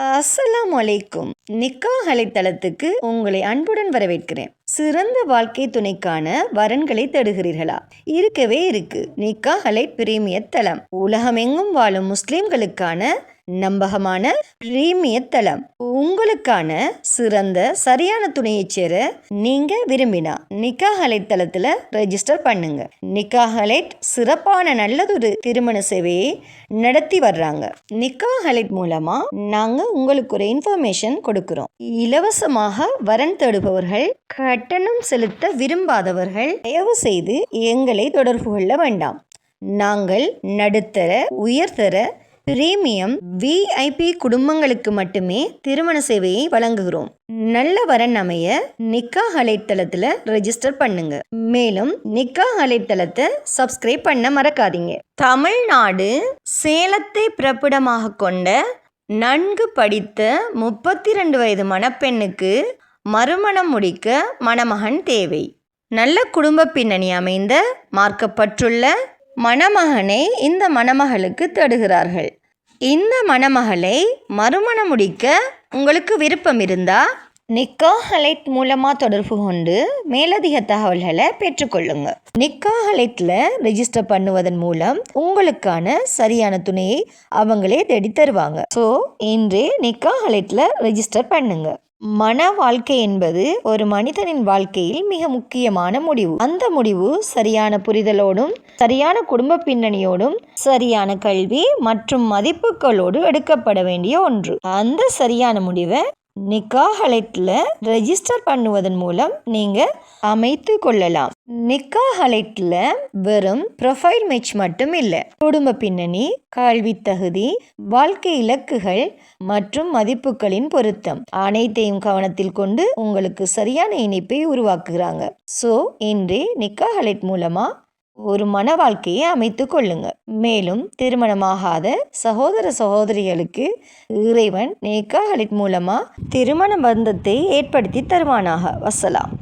அஸ்ஸலாமு அலைக்கும். நிக்காஹ் அலைத்தளத்துக்கு உங்களை அன்புடன் வரவேற்கிறேன். சிறந்த வாழ்க்கை துணைக்கான வரன்களை தேடுகிறீர்களா? இருக்கவே இருக்கு நிக்காஹ் அலை பிரீமியர் தளம். உலகமெங்கும் வாழும் முஸ்லிம்களுக்கான நம்பகமான பிரீமியர் தளம். உங்களுக்கான சிறந்த சரியான துணையை சேர நீங்க விரும்பினா நிக்காஹ் அலைட் தளத்துல ரெஜிஸ்டர் பண்ணுங்க. நிக்காஹ் அலைட் சிறப்பான நல்லதொரு திருமண சேவையை நடத்தி வர்றாங்க. நிக்காஹ் அலைட் மூலமா நாங்க உங்களுக்கு ஒரு இன்ஃபர்மேஷன் கொடுக்கிறோம். இலவசமாக வரன் தேடுபவர்கள், கட்டணம் செலுத்த விரும்பாதவர்கள் தயவு செய்து எங்களை தொடர்பு கொள்ள வேண்டாம். நாங்கள் நடுத்தர, உயர்தர, பிரீமியம், விஐபி குடும்பங்களுக்கு மட்டுமே திருமண சேவையை வழங்குகிறோம். நல்ல வரன் அமைய நிக்காஹ் அலைட் தளத்துல ரெஜிஸ்டர் பண்ணுங்க. மேலும் நிக்காஹ் அலைட் தளத்தை சப்ஸ்கிரைப் பண்ண மறக்காதீங்க. தமிழ்நாடு சேலத்தை பிறப்பிடமாக கொண்ட நன்கு படித்த 32 வயது மணப்பெண்ணுக்கு மறுமணம் முடிக்க மணமகன் தேவை. நல்ல குடும்ப பின்னணி அமைந்த மார்க்கப்பட்டுள்ள மணமகனை இந்த மணமகளுக்கு தேடுகிறார்கள். இந்த மணமகளை மறுமணம் முடிக்க உங்களுக்கு விருப்பம் இருந்தா நிக்காஹ் அலைட் மூலமாக தொடர்பு கொண்டு மேலதிக தகவல்களை பெற்றுக்கொள்ளுங்க. நிக்காஹ் அலைட்ல ரெஜிஸ்டர் பண்ணுவதன் மூலம் உங்களுக்கான சரியான துணையை அவங்களே தேடி தருவாங்க. ஸோ இன்றே நிக்காஹ் அலைட்ல ரெஜிஸ்டர் பண்ணுங்க. மன வாழ்க்கை என்பது ஒரு மனிதனின் வாழ்க்கையில் மிக முக்கியமான முடிவு. அந்த முடிவு சரியான புரிதலோடும், சரியான குடும்ப பின்னணியோடும், சரியான கல்வி மற்றும் மதிப்புகளோடு எடுக்கப்பட வேண்டிய ஒன்று. அந்த சரியான முடிவை நிக்காஹ் அலைட்ல ரெஜிஸ்டர் பண்ணுவதன் மூலம் நீங்க அமைத்து கொள்ளலாம். நிக்காஹ் அலைட்ல வெறும் ப்ரொஃபைல் மேட்ச் மட்டும் இல்லை, குடும்ப பின்னணி, கல்வி தகுதி, வாழ்க்கை இலக்குகள் மற்றும் மதிப்புகளின் பொருத்தம் அனைத்தையும் கவனத்தில் கொண்டு உங்களுக்கு சரியான இணைப்பை உருவாக்குகிறாங்க. ஸோ இன்றே நிக்காஹ் அலைட் மூலமா ஒரு மன வாழ்க்கையை அமைத்து கொள்ளுங்க. மேலும் திருமணமாகாத சகோதர சகோதரிகளுக்கு இறைவன் நிக்காஹ் அலைட் மூலமா திருமண பந்தத்தை ஏற்படுத்தி தருவானாக. வஸ்ஸலாம்.